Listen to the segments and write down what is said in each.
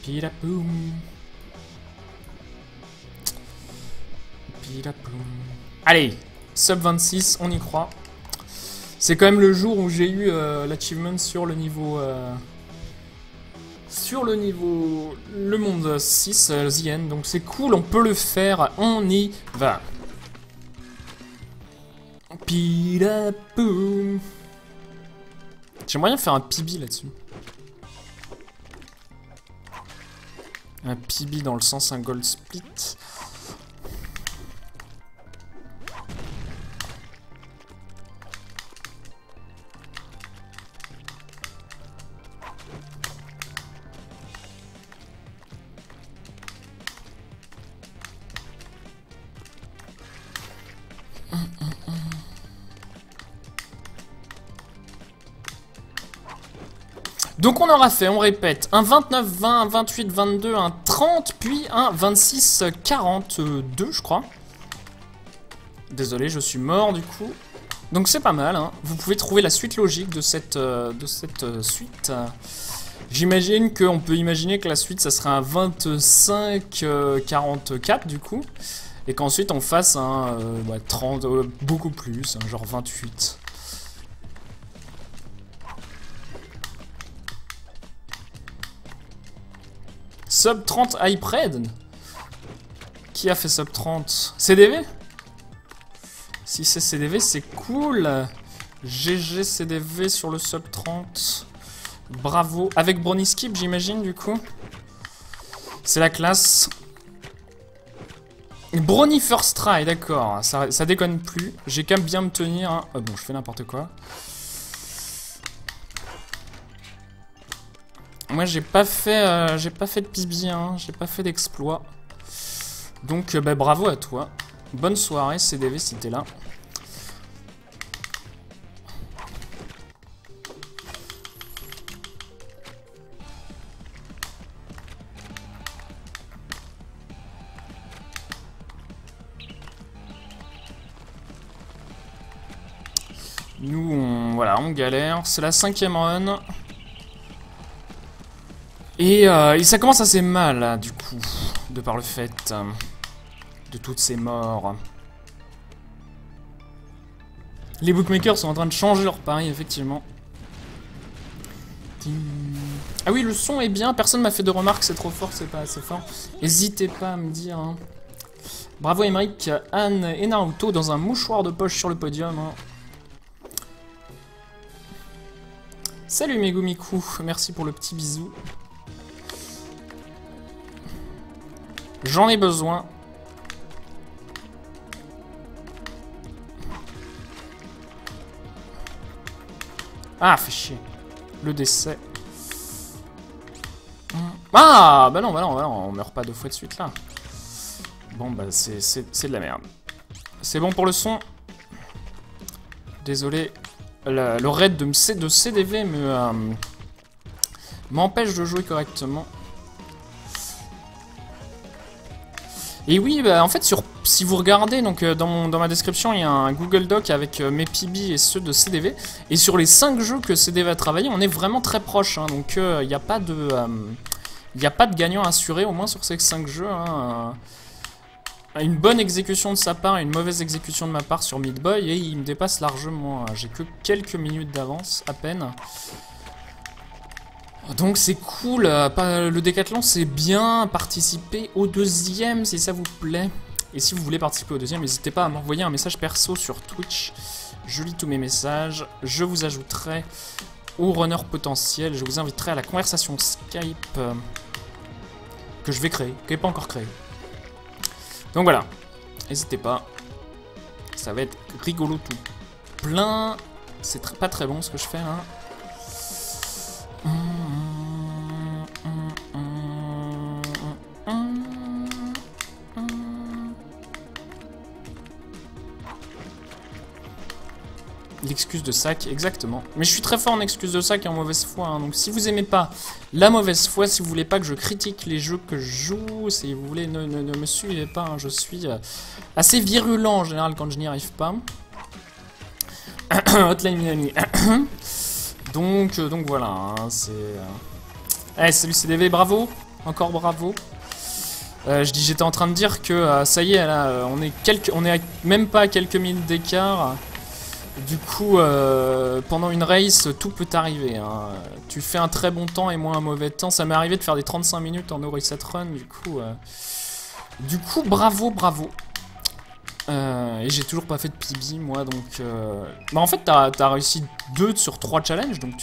Pilapoum. Pilapoum. Allez, sub 26, on y croit. C'est quand même le jour où j'ai eu l'achievement sur le niveau... le monde 6, The End. Donc c'est cool, on peut le faire, on y va. Pilapoum. J'aimerais bien faire un PB là-dessus. Un PB dans le sens un gold split. Donc on aura fait, on répète, un 29, 20, un 28, 22, un 30, puis un 26, 42, je crois. Désolé, je suis mort du coup. Donc c'est pas mal, hein. Vous pouvez trouver la suite logique de cette suite. J'imagine qu'on peut imaginer que la suite, ça sera un 25, 44 du coup. Et qu'ensuite on fasse un 30, beaucoup plus, hein, genre 28. Sub 30 Hypred. Qui a fait sub 30? CDV? Si c'est CDV, c'est cool. GG CDV sur le sub 30. Bravo. Avec Brony Skip, j'imagine, du coup. C'est la classe. Brony First Try, d'accord. Ça déconne plus. J'ai qu'à bien me tenir. Hein. Oh, bon, je fais n'importe quoi. Moi j'ai pas fait de PB, hein, j'ai pas fait d'exploit. Donc bah, bravo à toi. Bonne soirée CDV si t'es là. Nous on galère, c'est la 5e run. Et ça commence assez mal, là, du coup, de par le fait de toutes ces morts. Les bookmakers sont en train de changer leur pari, effectivement. Ah oui, le son est bien, personne m'a fait de remarques, c'est trop fort, c'est pas assez fort. N'hésitez pas à me dire. Hein. Bravo Emeric, Anne et Naruto dans un mouchoir de poche sur le podium. Hein. Salut Megumiku, merci pour le petit bisou. J'en ai besoin. Ah, fait chier. Le décès. Ah, bah non, on meurt pas 2 fois de suite là. Bon, bah c'est de la merde. C'est bon pour le son. Désolé. Le raid de CDV m'empêche de jouer correctement. Et oui, bah, en fait, si vous regardez, donc dans ma description, il y a un Google Doc avec mes PB et ceux de CDV. Et sur les 5 jeux que CDV a travaillé, on est vraiment très proche. Hein, donc il n'y a pas de gagnant assuré, au moins sur ces 5 jeux. Hein, une bonne exécution de sa part et une mauvaise exécution de ma part sur Meat Boy. Et il me dépasse largement. J'ai que quelques minutes d'avance, à peine. Donc c'est cool, le décathlon c'est bien, participer au 2e si ça vous plaît. Et si vous voulez participer au 2e, n'hésitez pas à m'envoyer un message perso sur Twitch. Je lis tous mes messages, je vous ajouterai au runner potentiel, je vous inviterai à la conversation Skype que je vais créer, qui n'est pas encore créée. Donc voilà, n'hésitez pas, ça va être rigolo tout plein, c'est pas très bon ce que je fais là. L'excuse de sac, exactement. Mais je suis très fort en excuse de sac et en mauvaise foi. Hein. Donc si vous aimez pas la mauvaise foi, si vous voulez pas que je critique les jeux que je joue, si vous voulez, ne me suivez pas. Hein. Je suis assez virulent en général quand je n'y arrive pas. Hotline Miami. Donc voilà, hein, c'est... Eh, salut CDV, bravo. Encore bravo. J'étais en train de dire que ça y est, là, on est même pas à quelques minutes d'écart. Du coup, pendant une race, tout peut arriver. Hein. Tu fais un très bon temps et moi un mauvais temps. Ça m'est arrivé de faire des 35 minutes en no reset run. Du coup, bravo, bravo. Et j'ai toujours pas fait de PB, moi, donc... Bah en fait, t'as réussi 2 sur 3 challenges, donc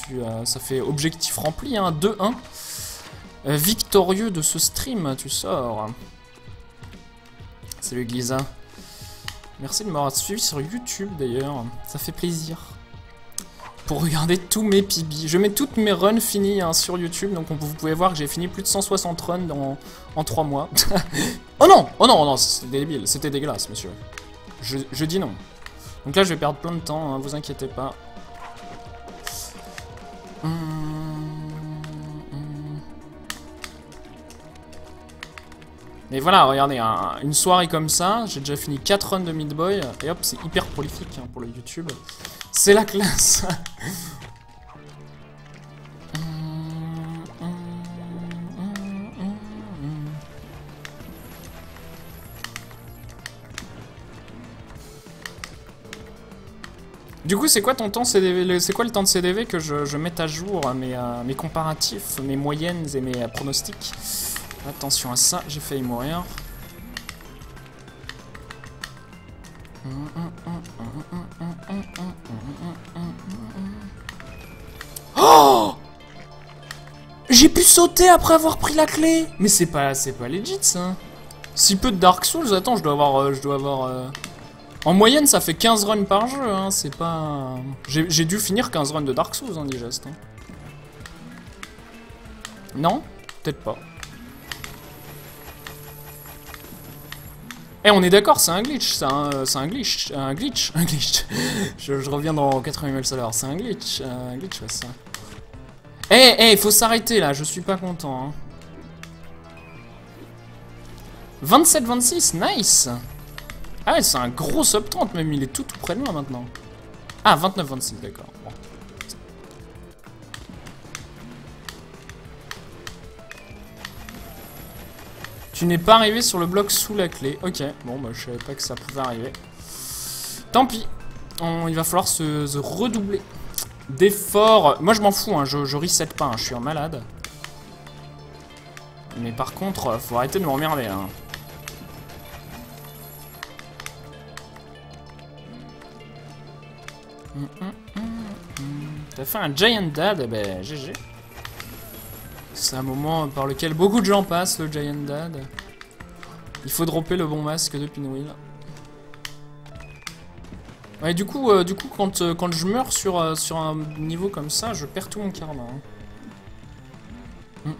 ça fait objectif rempli, hein, 2-1. Victorieux de ce stream, tu sors. Salut Gliza. Merci de m'avoir suivi sur YouTube d'ailleurs, ça fait plaisir. Pour regarder tous mes PB. Je mets toutes mes runs finies hein, sur YouTube, donc vous pouvez voir que j'ai fini plus de 160 runs en 3 mois. Oh non, oh non, oh non, c'était débile, c'était dégueulasse monsieur. Je dis non. Donc là je vais perdre plein de temps, hein, vous inquiétez pas. Mais voilà, regardez, une soirée comme ça, j'ai déjà fini 4 runs de Meat Boy, et hop, c'est hyper prolifique hein, pour le YouTube. C'est la classe. Du coup, c'est quoi ton temps CDV? C'est quoi le temps de CDV que je mette à jour mes comparatifs, mes moyennes et mes pronostics? Attention à ça, j'ai failli mourir. Oh! J'ai pu sauter après avoir pris la clé! Mais c'est pas legit ça. Si peu de Dark Souls, attends, je dois avoir... En moyenne, ça fait 15 runs par jeu, hein, c'est pas... J'ai dû finir 15 runs de Dark Souls, hein, digeste. Hein. Non? Peut-être pas. Eh, on est d'accord, c'est un glitch, c'est un glitch. Je reviens dans 80 miles à l'heure, c'est un glitch, ouais, ça. Eh, il faut s'arrêter là, je suis pas content. Hein. 27-26, nice. Ah ouais, c'est un gros sub 30 même, il est tout près de moi maintenant. Ah, 29-26, d'accord. Bon. Tu n'es pas arrivé sur le bloc sous la clé. Ok, bon bah je savais pas que ça pouvait arriver. Tant pis. Il va falloir se redoubler d'efforts. Moi je m'en fous, hein, je reset pas, hein, je suis un malade. Mais par contre, faut arrêter de me remerder là. Hein. T'as fait un Giant Dad, eh ben GG. C'est un moment par lequel beaucoup de gens passent, le Giant Dad. Il faut dropper le bon masque de Pinwheel. Ouais, du coup quand je meurs sur un niveau comme ça, je perds tout mon karma. Hein.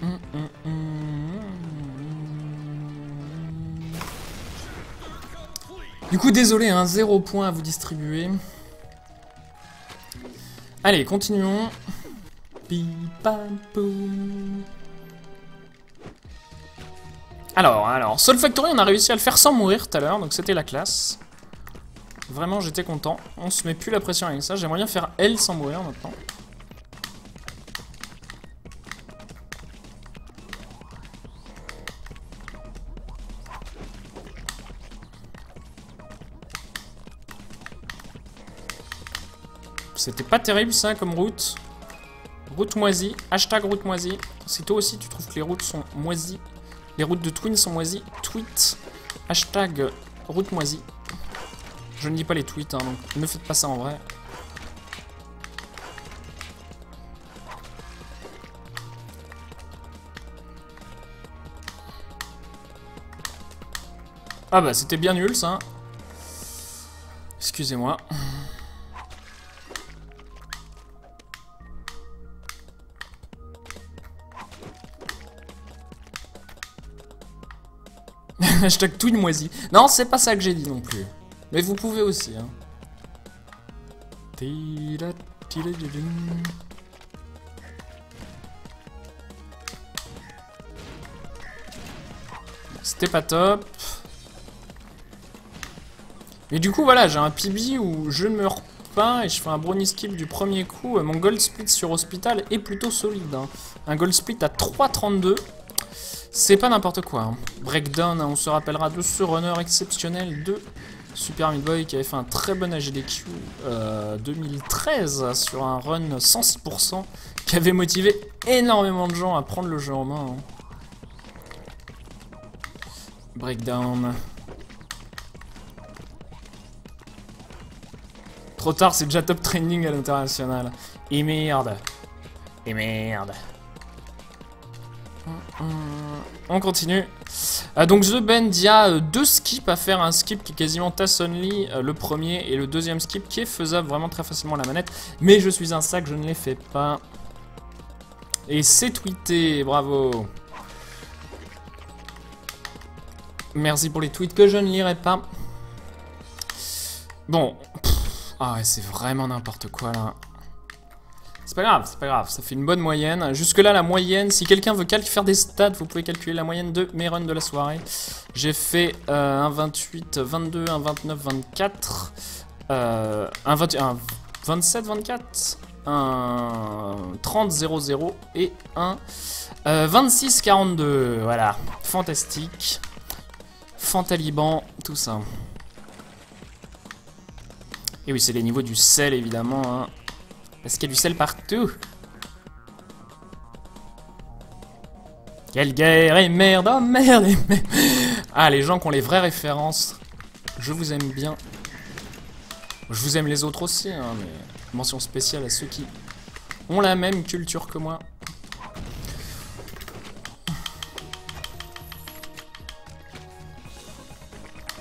Du coup, désolé, hein, 0 point à vous distribuer. Allez, continuons. Alors, Soul Factory, on a réussi à le faire sans mourir tout à l'heure, donc c'était la classe. Vraiment, j'étais content. On se met plus la pression avec ça. J'aimerais bien faire L sans mourir maintenant. C'était pas terrible ça comme route. Route moisie, hashtag route moisie. Si toi aussi tu trouves que les routes sont moisies, les routes de Twin sont moisies, tweet hashtag route moisie. Je ne lis pas les tweets, hein, donc ne faites pas ça en vrai. Ah bah c'était bien nul ça. Excusez-moi. Hashtag Twin moisi. Non, c'est pas ça que j'ai dit non plus. Mais vous pouvez aussi, hein. C'était pas top. Mais du coup, voilà, j'ai un PB où je meurs pas et je fais un brownie skip du premier coup, mon gold split sur Hospital est plutôt solide. Hein. Un gold split à 3,32. C'est pas n'importe quoi. Hein. Breakdown, hein, on se rappellera de ce runner exceptionnel de Super Meat Boy qui avait fait un très bon AGDQ 2013 sur un run 106% qui avait motivé énormément de gens à prendre le jeu en main. Hein. Breakdown. Trop tard, c'est déjà top trending à l'international. Et merde. Et merde. On continue. Donc The Bend, il y a 2 skips à faire. Un skip qui est quasiment task only, le premier, et le deuxième skip qui est faisable vraiment très facilement à la manette. Mais je suis un sac, je ne les fais pas. Et c'est tweeté, bravo. Merci pour les tweets que je ne lirai pas. Bon. Ah ouais, c'est vraiment n'importe quoi là. C'est pas grave, ça fait une bonne moyenne. Jusque là, la moyenne, si quelqu'un veut faire des stats, vous pouvez calculer la moyenne de mes runs de la soirée. J'ai fait un 28, 22, un 29, 24, un 27, 24, un 30, 00 et un 26, 42. Voilà, fantastique. Fantaliban, tout ça. Et oui, c'est les niveaux du sel, évidemment. Hein. Parce qu'il y a du sel partout. Quelle guerre et merde, oh merde et merde. Ah, les gens qui ont les vraies références, je vous aime bien. Je vous aime les autres aussi, hein, mais mention spéciale à ceux qui ont la même culture que moi.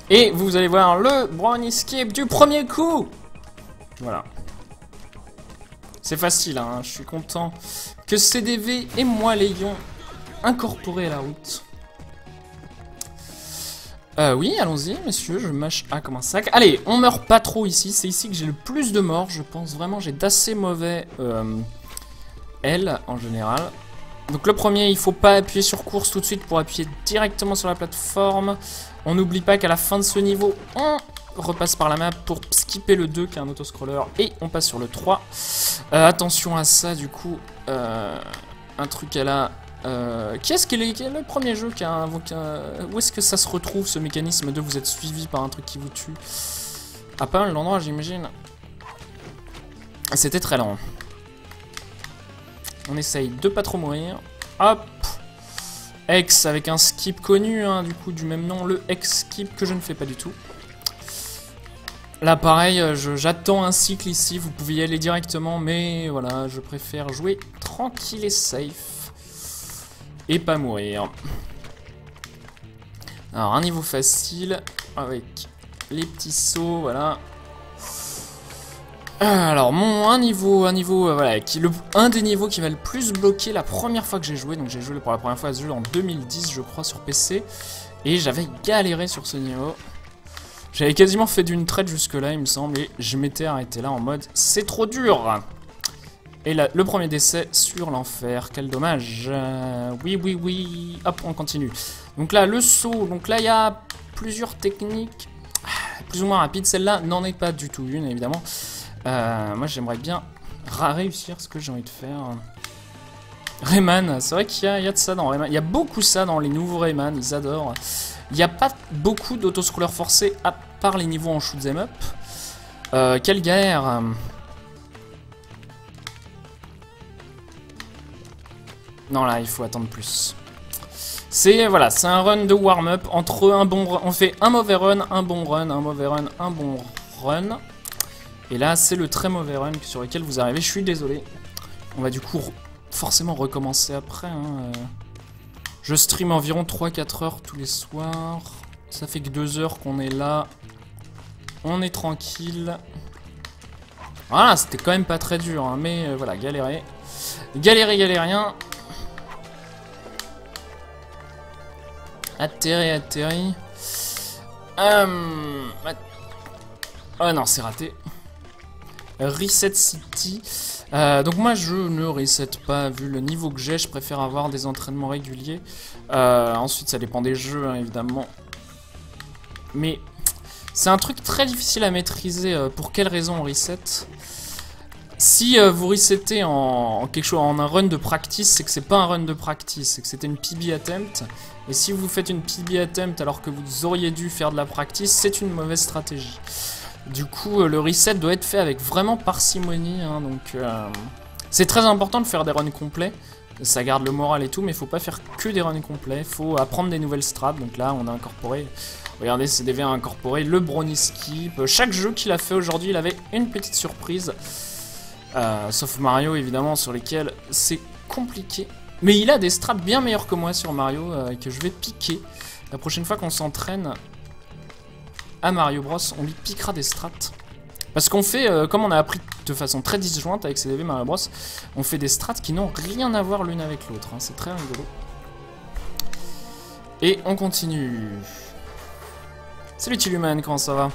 Et vous allez voir le brownie skip du premier coup. Voilà. C'est facile, hein, je suis content que CDV et moi l'ayons incorporé à la route. Oui, allons-y, messieurs, je mâche A comme un sac. Allez, on meurt pas trop ici, c'est ici que j'ai le plus de morts, je pense vraiment, j'ai d'assez mauvais L en général. Donc le premier, il faut pas appuyer sur course tout de suite pour appuyer directement sur la plateforme. On n'oublie pas qu'à la fin de ce niveau, on repasse par la map pour skipper le 2 qui est un autoscroller et on passe sur le 3. Attention à ça du coup, un truc à la... qui est-ce qui est le premier jeu qui a invoqué où est-ce que ça se retrouve ce mécanisme de vous êtes suivi par un truc qui vous tue? À pas mal d'endroits j'imagine. C'était très lent. On essaye de pas trop mourir. Hop. X avec un skip connu, hein, du coup du même nom, le X skip que je ne fais pas du tout. Là pareil, j'attends un cycle ici, vous pouvez y aller directement, mais voilà, je préfère jouer tranquille et safe. Et pas mourir. Alors un niveau facile, avec les petits sauts, voilà. Alors un niveau voilà, un des niveaux qui m'a le plus bloqué la première fois que j'ai joué, donc j'ai joué pour la première fois à ce jeu en 2010 je crois sur PC, et j'avais galéré sur ce niveau. J'avais quasiment fait d'une traite jusque là il me semble, et je m'étais arrêté là en mode c'est trop dur. Et là, le premier décès sur l'enfer, quel dommage. Oui, hop on continue. Donc là le saut, donc là il y a plusieurs techniques plus ou moins rapides, celle-là n'en est pas du tout une évidemment. Moi j'aimerais bien réussir ce que j'ai envie de faire. Rayman, c'est vrai qu'il y a de ça dans Rayman. Il y a beaucoup ça dans les nouveaux Rayman, ils adorent. Il n'y a pas beaucoup d'autoscrollers forcés à part les niveaux en shoot'em up. Quelle guerre. Non là il faut attendre plus. C'est voilà, c'est un run de warm-up entre un bon run. On fait un mauvais run, un bon run, un mauvais run, un bon run. Et là, c'est le très mauvais run sur lequel vous arrivez. Je suis désolé. On va du coup forcément recommencer après. Hein. Je stream environ 3-4 heures tous les soirs. Ça fait que 2 heures qu'on est là. On est tranquille. Voilà, c'était quand même pas très dur. Hein, mais voilà, galérer. Galérien. Atterri. Oh non, c'est raté. Reset City. Donc moi je ne reset pas vu le niveau que j'ai, je préfère avoir des entraînements réguliers. Ensuite ça dépend des jeux hein, évidemment. Mais C'est un truc très difficile à maîtriser. Pour quelle raison on reset? Si vous resettez en quelque chose, en un run de practice, c'est que c'est pas un run de practice, c'est que c'était une PB attempt. Et si vous faites une PB attempt alors que vous auriez dû faire de la practice, c'est une mauvaise stratégie. Du coup, le reset doit être fait avec vraiment parcimonie, hein, donc c'est très important de faire des runs complets. Ça garde le moral et tout, mais il faut pas faire que des runs complets, il faut apprendre des nouvelles strats. Donc là, on a incorporé, regardez, CDV a incorporé le brownie skip. Chaque jeu qu'il a fait aujourd'hui, il avait une petite surprise. Sauf Mario, évidemment, sur lesquels c'est compliqué. Mais il a des strats bien meilleurs que moi sur Mario, que je vais piquer. La prochaine fois qu'on s'entraîne à Mario Bros, on lui piquera des strats. Parce qu'on fait, comme on a appris de façon très disjointe avec CDV Mario Bros, on fait des strats qui n'ont rien à voir l'une avec l'autre. Hein, c'est très rigolo. Et on continue. Salut Tilluman, comment ça va?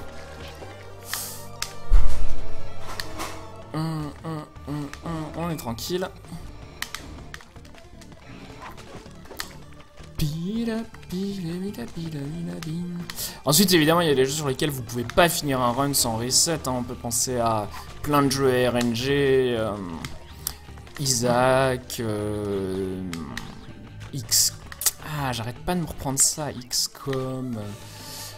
On est tranquille. Ensuite, évidemment, il y a des jeux sur lesquels vous pouvez pas finir un run sans reset. Hein. On peut penser à plein de jeux RNG, Isaac, X. Ah, j'arrête pas de me reprendre ça, XCOM.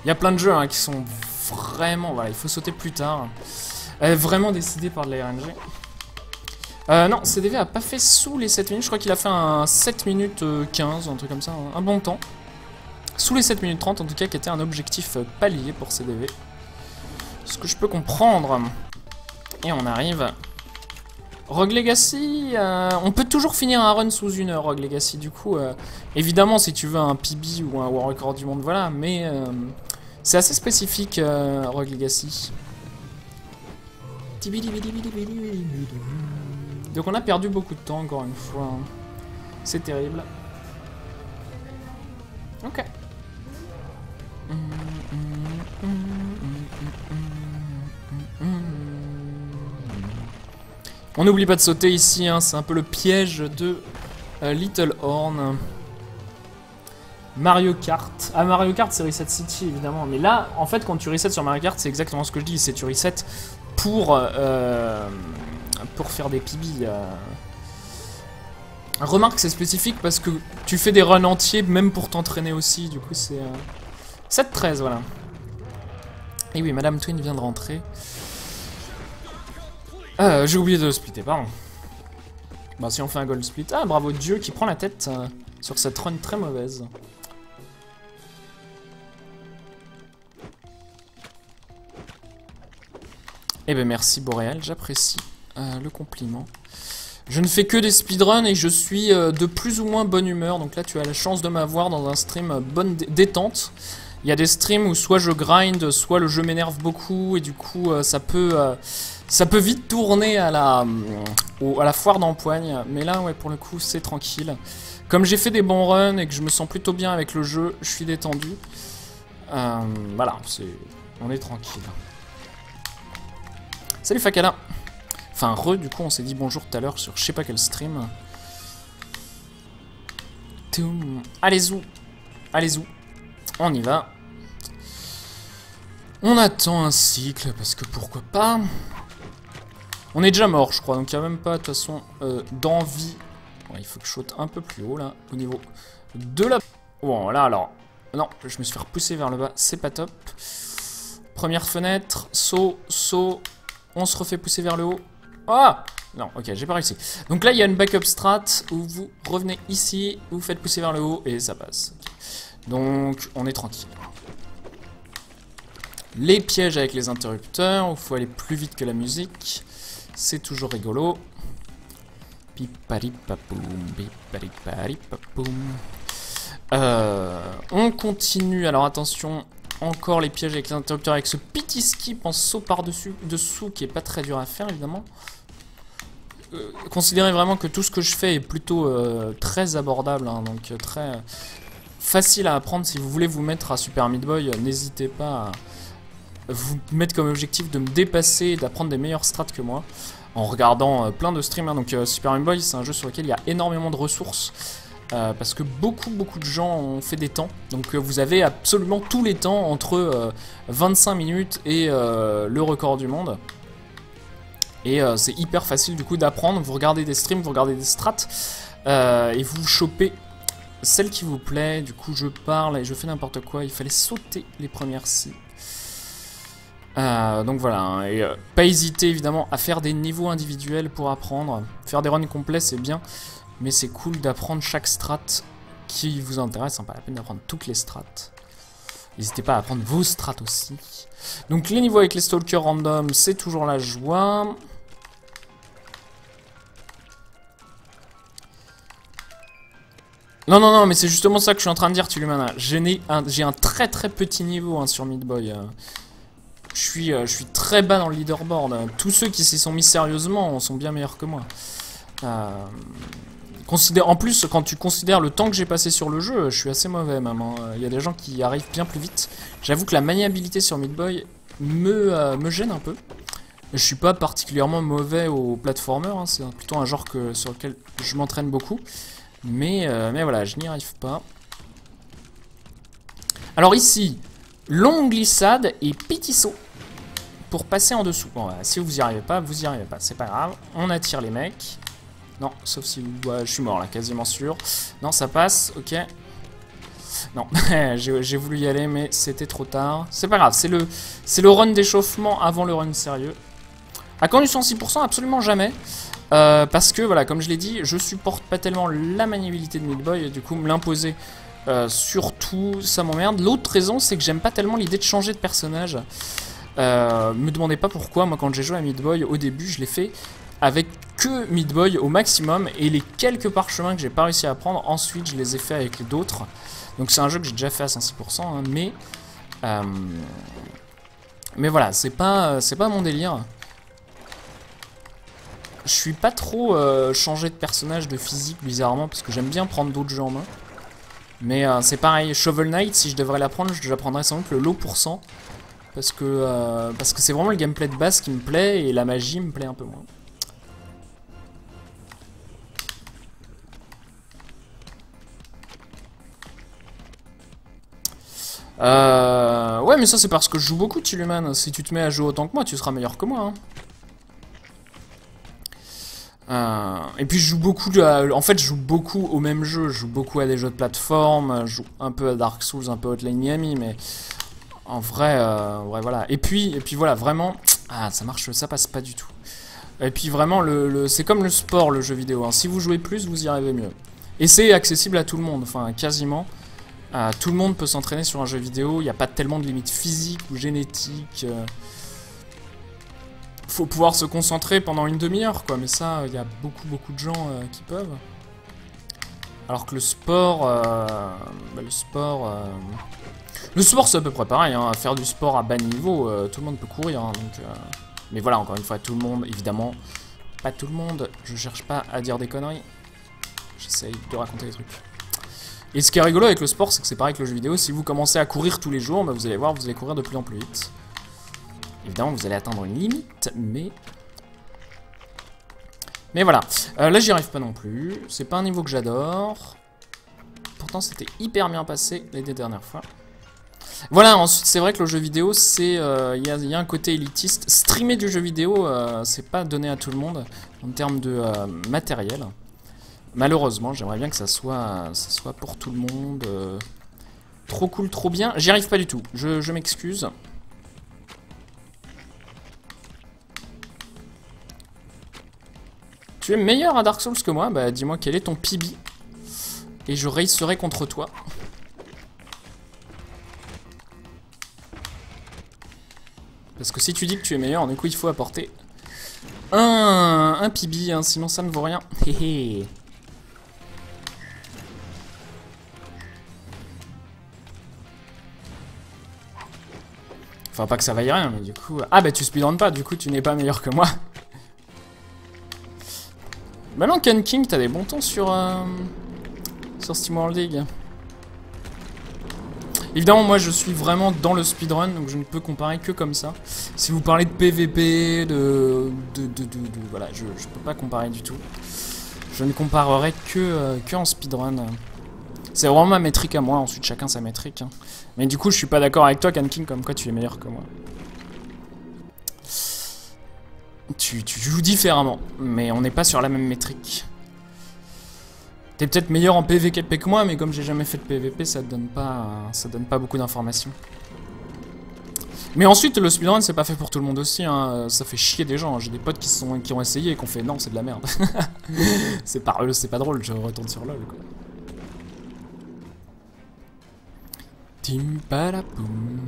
Il y a plein de jeux hein, qui sont vraiment. Voilà, il faut sauter plus tard. Vraiment décidé par de la RNG. Non, CDV a pas fait sous les 7 minutes, je crois qu'il a fait un 7 minutes 15, un truc comme ça, un bon temps. Sous les 7 minutes 30 en tout cas, qui était un objectif palier pour CDV. Ce que je peux comprendre. Et on arrive. Rogue Legacy, on peut toujours finir un run sous 1 heure, Rogue Legacy, du coup. Évidemment, si tu veux un PB ou un World Record du monde, voilà, mais c'est assez spécifique, Rogue Legacy. Donc on a perdu beaucoup de temps encore une fois. C'est terrible. Ok. On n'oublie pas de sauter ici, hein, c'est un peu le piège de Little Horn. Mario Kart. Ah, Mario Kart c'est Reset City évidemment. Mais là, en fait, quand tu resets sur Mario Kart, c'est exactement ce que je dis. C'est tu resets pour faire des PB. Remarque, c'est spécifique parce que tu fais des runs entiers même pour t'entraîner aussi. Du coup, c'est 7-13, voilà. Et oui, Madame Twin vient de rentrer. J'ai oublié de splitter, pardon. Bah, si on fait un gold split. Ah, bravo Dieu qui prend la tête sur cette run très mauvaise. Eh ben merci Boréal, j'apprécie le compliment. Je ne fais que des speedruns et je suis de plus ou moins bonne humeur. Donc là tu as la chance de m'avoir dans un stream bonne détente. Il y a des streams où soit je grind, soit le jeu m'énerve beaucoup et du coup ça peut vite tourner à la foire d'empoigne. Mais là ouais pour le coup c'est tranquille. Comme j'ai fait des bons runs et que je me sens plutôt bien avec le jeu, je suis détendu. Voilà, on est tranquille. Salut Fakala. Enfin, du coup, on s'est dit bonjour tout à l'heure sur je sais pas quel stream. Allez-y. Allez-y. On y va. On attend un cycle, parce que pourquoi pas. On est déjà mort, je crois, donc il n'y a même pas, de toute façon, d'envie. Bon, il faut que je saute un peu plus haut, là, au niveau de la... Bon, là, alors... Non, je me suis fait repousser vers le bas, c'est pas top. Première fenêtre, saut, saut... On se refait pousser vers le haut. Ah! Non, ok, j'ai pas réussi. Donc là, il y a une backup strat où vous revenez ici, vous faites pousser vers le haut et ça passe. Okay. Donc, on est tranquille. Les pièges avec les interrupteurs, où il faut aller plus vite que la musique. C'est toujours rigolo. Piparipapoum, piparipapoum. On continue. Alors attention. Encore les pièges avec les interrupteurs, avec ce petit skip en saut par-dessus, dessous, qui est pas très dur à faire, évidemment. Considérez vraiment que tout ce que je fais est plutôt très abordable, hein, donc très facile à apprendre. Si vous voulez vous mettre à Super Meat Boy, n'hésitez pas à vous mettre comme objectif de me dépasser et d'apprendre des meilleurs strats que moi, en regardant plein de streams. Hein. Donc Super Meat Boy, c'est un jeu sur lequel il y a énormément de ressources. parce que beaucoup de gens ont fait des temps. Donc vous avez absolument tous les temps entre 25 minutes et le record du monde. Et c'est hyper facile du coup d'apprendre. Vous regardez des streams, vous regardez des strats et vous chopez celle qui vous plaît. Du coup je parle et je fais n'importe quoi. Il fallait sauter les premières si. Donc voilà, hein, et pas hésiter évidemment à faire des niveaux individuels pour apprendre. Faire des runs complets c'est bien, mais c'est cool d'apprendre chaque strat qui vous intéresse, hein, pas la peine d'apprendre toutes les strats. N'hésitez pas à apprendre vos strats aussi. Donc les niveaux avec les stalkers random, c'est toujours la joie. Non, mais c'est justement ça que je suis en train de dire, Tulumana. J'ai un très petit niveau hein, sur Meat-Boy. Je suis très bas dans le leaderboard. Tous ceux qui s'y sont mis sérieusement sont bien meilleurs que moi. En plus, quand tu considères le temps que j'ai passé sur le jeu, je suis assez mauvais même. Hein. Il y a des gens qui arrivent bien plus vite. J'avoue que la maniabilité sur Meat-Boy me gêne un peu. Je suis pas particulièrement mauvais au platformer. Hein. C'est plutôt un genre sur lequel je m'entraîne beaucoup. Mais voilà, je n'y arrive pas. Alors ici, longue glissade et petit saut pour passer en dessous. Bon, voilà, si vous y arrivez pas, vous y arrivez pas. C'est pas grave. On attire les mecs. Non, sauf si vous... Ouais, je suis mort là, quasiment sûr. Non, ça passe, ok. Non, j'ai voulu y aller, mais c'était trop tard. C'est pas grave, c'est le run d'échauffement avant le run sérieux. À quand du 106%, absolument jamais. Parce que, voilà, comme je l'ai dit, je supporte pas tellement la maniabilité de Meat-Boy, et du coup, me l'imposer, surtout, ça m'emmerde. L'autre raison, c'est que j'aime pas tellement l'idée de changer de personnage. Me demandez pas pourquoi, moi, quand j'ai joué à Meat-Boy, au début, je l'ai fait avec que Meat-Boy au maximum, et les quelques parchemins que j'ai pas réussi à prendre, ensuite, je les ai fait avec les d'autres. Donc, c'est un jeu que j'ai déjà fait à 106%, hein, mais voilà, c'est pas mon délire. Je suis pas trop changé de personnage, de physique, bizarrement, parce que j'aime bien prendre d'autres jeux en main. Mais c'est pareil, Shovel Knight, si je devrais l'apprendre, j'apprendrais sans doute le low %. Parce que c'est vraiment le gameplay de base qui me plaît, et la magie me plaît un peu moins. Ouais, mais ça c'est parce que je joue beaucoup, Tilluman. Si tu te mets à jouer autant que moi, tu seras meilleur que moi. Hein. Et puis je joue beaucoup en fait je joue beaucoup au même jeu, je joue beaucoup à des jeux de plateforme, je joue un peu à Dark Souls, un peu à Hotline Miami, mais en vrai, ouais, voilà. Et puis voilà, vraiment, ça marche, ça passe pas du tout. Et puis vraiment, c'est comme le sport, le jeu vidéo, hein. Si vous jouez plus, vous y arrivez mieux. Et c'est accessible à tout le monde, enfin quasiment. Tout le monde peut s'entraîner sur un jeu vidéo, il n'y a pas tellement de limites physiques ou génétiques. Faut pouvoir se concentrer pendant une demi-heure, quoi, mais ça, il y a beaucoup de gens qui peuvent. Alors que le sport, le sport c'est à peu près pareil, hein, faire du sport à bas niveau, tout le monde peut courir, hein, donc, mais voilà, encore une fois, tout le monde, évidemment, pas tout le monde, je cherche pas à dire des conneries, j'essaye de raconter des trucs. Et ce qui est rigolo avec le sport, c'est que c'est pareil que le jeu vidéo, si vous commencez à courir tous les jours, bah, vous allez voir, vous allez courir de plus en plus vite. Évidemment, vous allez atteindre une limite, mais voilà. Là, j'y arrive pas non plus. C'est pas un niveau que j'adore. Pourtant, c'était hyper bien passé les deux dernières fois. Voilà, ensuite, c'est vrai que le jeu vidéo, c'est... Il y a un côté élitiste. Streamer du jeu vidéo, c'est pas donné à tout le monde en termes de matériel. Malheureusement, j'aimerais bien que ça soit pour tout le monde. Trop cool, trop bien. J'y arrive pas du tout. Je m'excuse. Tu es meilleur à Dark Souls que moi? Bah dis-moi quel est ton PB. Et je racerai contre toi. Parce que si tu dis que tu es meilleur, du coup il faut apporter un PB, hein, sinon ça ne vaut rien. Héhé. Enfin pas que ça vaille rien, mais du coup... Ah bah tu speedrun pas, du coup tu n'es pas meilleur que moi. Bah non, Ken King, t'as des bons temps sur SteamWorld League. Évidemment, moi je suis vraiment dans le speedrun, donc je ne peux comparer que comme ça. Si vous parlez de PVP, voilà, je peux pas comparer du tout. Je ne comparerai que en speedrun. C'est vraiment ma métrique à moi, ensuite chacun sa métrique. Hein. Mais du coup, je suis pas d'accord avec toi, Kanking, comme quoi tu es meilleur que moi. Tu joues différemment, mais on n'est pas sur la même métrique. T'es peut-être meilleur en PvP que moi, mais comme j'ai jamais fait de PvP, ça donne pas beaucoup d'informations. Mais ensuite, le speedrun, c'est pas fait pour tout le monde aussi, hein. Ça fait chier des gens. J'ai des potes qui ont essayé et qui ont fait non, c'est de la merde. c'est pas drôle, je retourne sur LoL, quoi. Tim palapoum.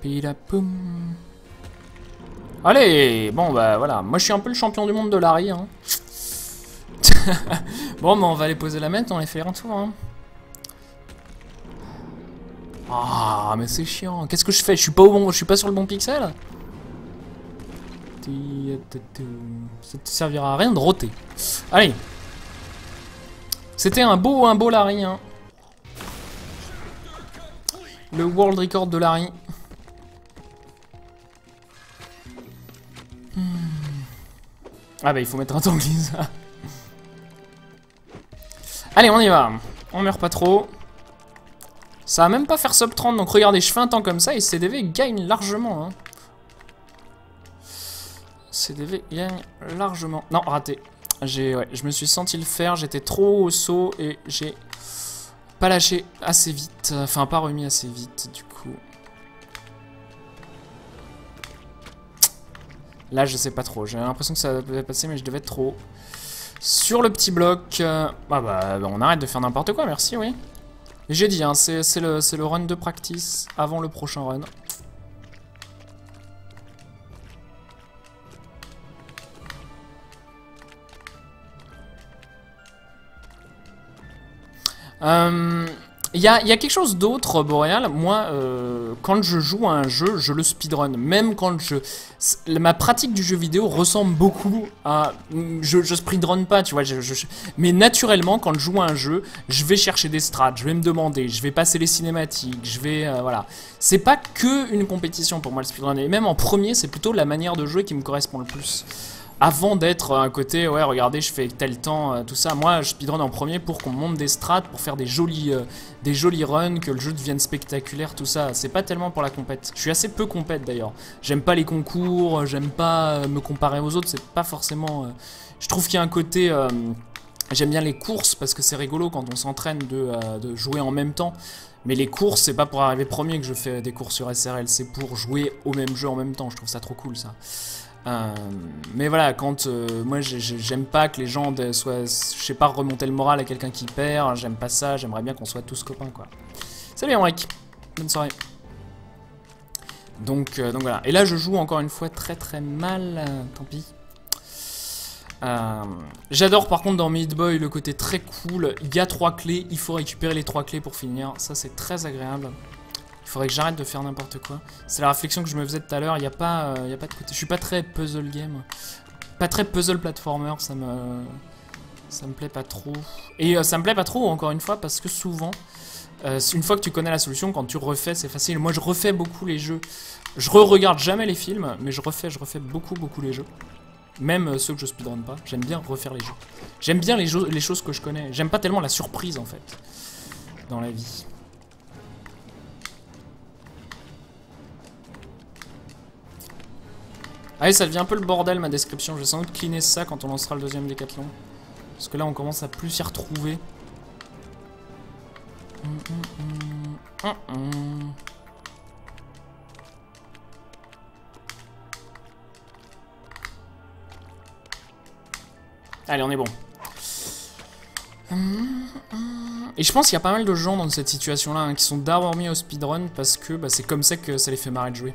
Pilapoum. Allez, bon bah voilà, moi je suis un peu le champion du monde de Larry. Hein. Bon bah on va aller poser la mette, on les fait un tour. Hein. Ah mais c'est chiant, qu'est-ce que je fais? Je suis pas sur le bon pixel. Ça te servira à rien de roter. Allez. C'était un beau Larry. Hein. Le world record de Larry. Ah bah il faut mettre un tank ça. Allez on y va. On meurt pas trop. Ça va même pas faire sub 30 donc regardez je fais un temps comme ça et CDV gagne largement. Hein. CDV gagne largement. Non raté. Ouais, je me suis senti le faire. J'étais trop au saut et j'ai pas lâché assez vite. Enfin pas remis assez vite du coup. Là, je sais pas trop. J'ai l'impression que ça devait passer, mais je devais être trop haut. Sur le petit bloc. Ah bah, on arrête de faire n'importe quoi, merci, oui. J'ai dit, hein, c'est le run de practice avant le prochain run. Il y a quelque chose d'autre, Boréal. Moi, quand je joue à un jeu, je le speedrun. Même quand ma pratique du jeu vidéo ressemble beaucoup à... Je speedrun pas, tu vois. Mais naturellement, quand je joue à un jeu, je vais chercher des strats, je vais me demander, je vais passer les cinématiques, je vais... voilà. C'est pas que une compétition pour moi, le speedrun. Et même en premier, c'est plutôt la manière de jouer qui me correspond le plus. Avant d'être un côté, ouais, regardez, je fais tel temps, tout ça. Moi, je speedrun en premier pour qu'on monte des strats, pour faire des jolis runs, que le jeu devienne spectaculaire, tout ça. C'est pas tellement pour la compète. Je suis assez peu compète d'ailleurs. J'aime pas les concours, j'aime pas me comparer aux autres. C'est pas forcément. Je trouve qu'il y a un côté. J'aime bien les courses parce que c'est rigolo quand on s'entraîne de jouer en même temps. Mais les courses, c'est pas pour arriver premier que je fais des courses sur SRL, c'est pour jouer au même jeu en même temps. Je trouve ça trop cool ça. Mais voilà, quand moi j'aime pas que les gens soient, je sais pas, remonter le moral à quelqu'un qui perd, j'aime pas ça, j'aimerais bien qu'on soit tous copains quoi. Salut Henrik, bonne soirée. Donc voilà, et là je joue encore une fois très mal, tant pis. J'adore par contre dans Meat Boy le côté très cool, il y a 3 clés, il faut récupérer les 3 clés pour finir, ça c'est très agréable. Il faudrait que j'arrête de faire n'importe quoi. C'est la réflexion que je me faisais tout à l'heure. Il n'y a pas de côté. Je suis pas très puzzle game. Pas très puzzle platformer. Ça me plaît pas trop. Et ça me plaît pas trop, encore une fois, parce que souvent, une fois que tu connais la solution, quand tu refais, c'est facile. Moi, je refais beaucoup les jeux. Je re-regarde jamais les films, mais je refais beaucoup les jeux. Même ceux que je speedrun pas. J'aime bien refaire les jeux. J'aime bien les choses que je connais. J'aime pas tellement la surprise, en fait, dans la vie. Allez, ça devient un peu le bordel ma description. Je vais sans doute cleaner ça quand on lancera le deuxième décathlon. Parce que là, on commence à plus s'y retrouver. Allez, on est bon. Et je pense qu'il y a pas mal de gens dans cette situation-là hein, qui sont d'abord mis au speedrun parce que bah, c'est comme ça que ça les fait marrer de jouer.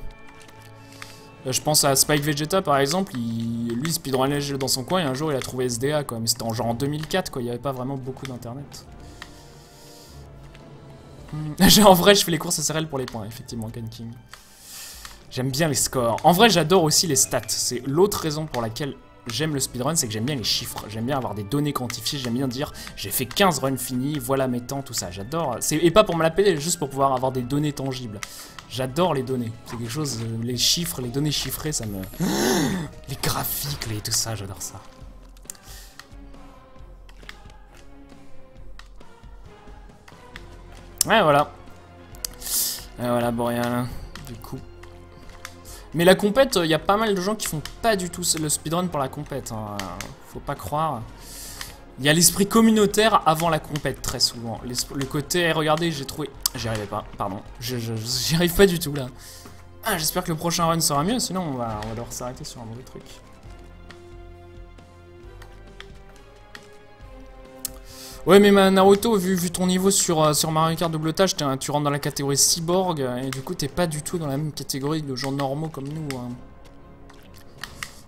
Je pense à Spike Vegeta par exemple, lui speedrunnait dans son coin et un jour il a trouvé SDA quoi, mais c'était genre en 2004 quoi, il n'y avait pas vraiment beaucoup d'internet. En vrai je fais les courses SRL pour les points, effectivement Kanking. J'aime bien les scores. En vrai j'adore aussi les stats, c'est l'autre raison pour laquelle j'aime le speedrun, c'est que j'aime bien les chiffres. J'aime bien avoir des données quantifiées, j'aime bien dire j'ai fait 15 runs finis, voilà mes temps, tout ça. J'adore. Et pas pour me la péter, juste pour pouvoir avoir des données tangibles. J'adore les données. C'est quelque chose, les chiffres, les données chiffrées, ça me... Les graphiques, tout ça, j'adore ça. Ouais, voilà. Voilà, Boreal. Du coup. Mais la compète, il y a pas mal de gens qui font pas du tout le speedrun pour la compète. Hein. Faut pas croire. Il y a l'esprit communautaire avant la compète, très souvent. Le côté, regardez, j'ai trouvé... J'y arrivais pas, pardon. J'y arrive pas du tout, là. Ah, j'espère que le prochain run sera mieux, sinon on va devoir s'arrêter sur un mauvais truc. Ouais, mais Naruto, vu ton niveau sur Mario Kart Double Dash, tu rentres dans la catégorie cyborg, et du coup, t'es pas du tout dans la même catégorie de gens normaux comme nous. Hein.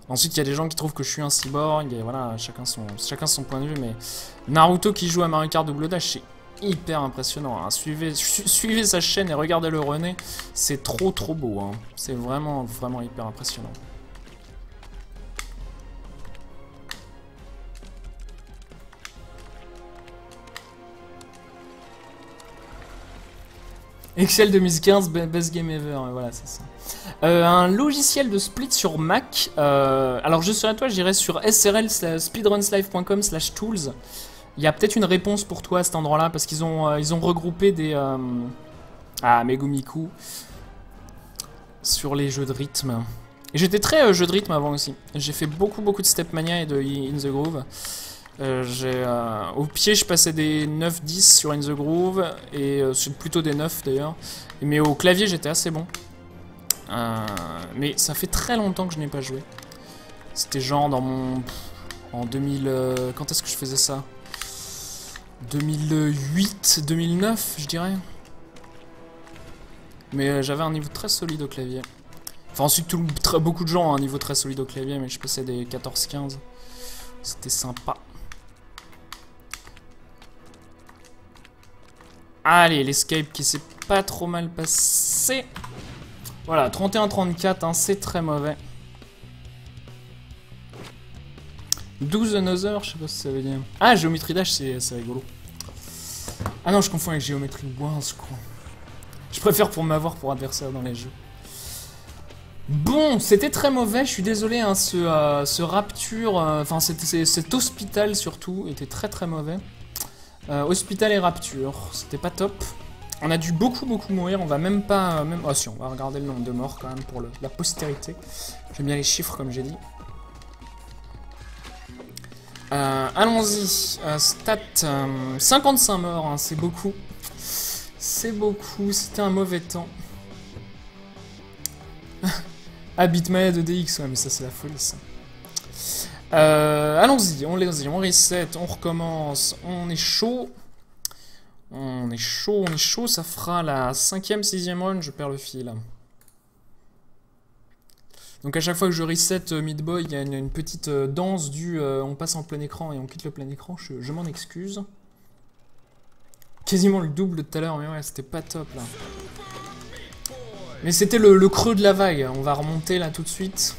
Ensuite, il y a des gens qui trouvent que je suis un cyborg, et voilà, chacun son point de vue, mais Naruto qui joue à Mario Kart Double Dash, c'est hyper impressionnant. Hein. Suivez sa chaîne et regardez-le runner, c'est trop beau. Hein. C'est vraiment hyper impressionnant. Excel 2015, best game ever, voilà, c'est ça. Un logiciel de split sur Mac. Alors, je serais toi, j'irais sur srl/speedrunslive.com/tools. Il y a peut-être une réponse pour toi à cet endroit-là, parce qu'ils ont regroupé des... Megumiku sur les jeux de rythme. Et j'étais très jeu de rythme avant aussi. J'ai fait beaucoup de Stepmania et de In The Groove. Au pied, je passais des 9-10 sur In The Groove, et c'est plutôt des 9 d'ailleurs. Mais au clavier, j'étais assez bon. Mais ça fait très longtemps que je n'ai pas joué. C'était genre dans mon... En 2000... quand est-ce que je faisais ça? 2008, 2009, je dirais. Mais j'avais un niveau très solide au clavier. Enfin, ensuite, beaucoup de gens ont un niveau très solide au clavier, mais je passais des 14-15. C'était sympa. Allez, l'escape qui s'est pas trop mal passé. Voilà, 31-34, hein, c'est très mauvais. 12 another, je sais pas ce que ça veut dire. Ah, Géométrie Dash, c'est rigolo. Ah non, je confonds avec Géométrie Wars, quoi. Je préfère pour m'avoir pour adversaire dans les jeux. Bon, c'était très mauvais, je suis désolé, hein, ce Rapture, enfin cet Hospital surtout, était très mauvais. Hospital et Rapture, c'était pas top. On a dû beaucoup mourir, on va même pas... Ah si, on va regarder le nombre de morts quand même pour la postérité. J'aime bien les chiffres comme j'ai dit. Allons-y, stat, 55 morts, hein, c'est beaucoup. C'est beaucoup, c'était un mauvais temps. Ah, Bitmaya 2DX, ouais, mais ça c'est la folie ça. Allons-y, on reset, on recommence, on est chaud. On est chaud, ça fera la 5e, 6e run, je perds le fil. Donc à chaque fois que je reset Meat-Boy, il y a une petite danse du on passe en plein écran et on quitte le plein écran, je m'en excuse. Quasiment le double de tout à l'heure, mais ouais, c'était pas top là. Mais c'était le creux de la vague, on va remonter là tout de suite.